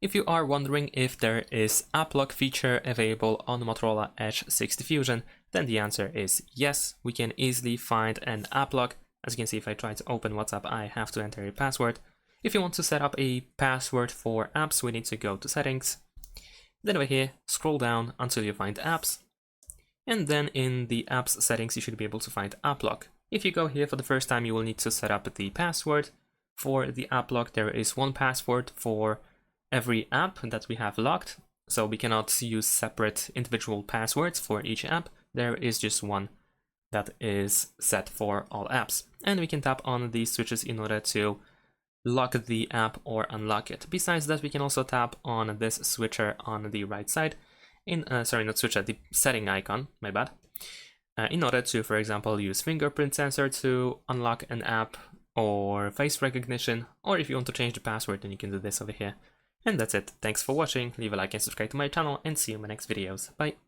If you are wondering if there is app lock feature available on Motorola Edge 6 Diffusion, then the answer is yes. We can easily find an app lock. As you can see, if I try to open WhatsApp, I have to enter a password. If you want to set up a password for apps, we need to go to settings. Then over here, scroll down until you find apps. And then in the apps settings, you should be able to find app lock. If you go here for the first time, you will need to set up the password. For the app lock, there is one password for every app that we have locked, so we cannot use separate individual passwords for each app. There is just one that is set for all apps, and we can tap on these switches in order to lock the app or unlock it. Besides that, we can also tap on this switcher on the right side, sorry, not switcher, the setting icon, my bad, in order to, for example, use fingerprint sensor to unlock an app, or face recognition, or if you want to change the password, then you can do this over here. And that's it. Thanks for watching, leave a like and subscribe to my channel, and see you in my next videos. Bye!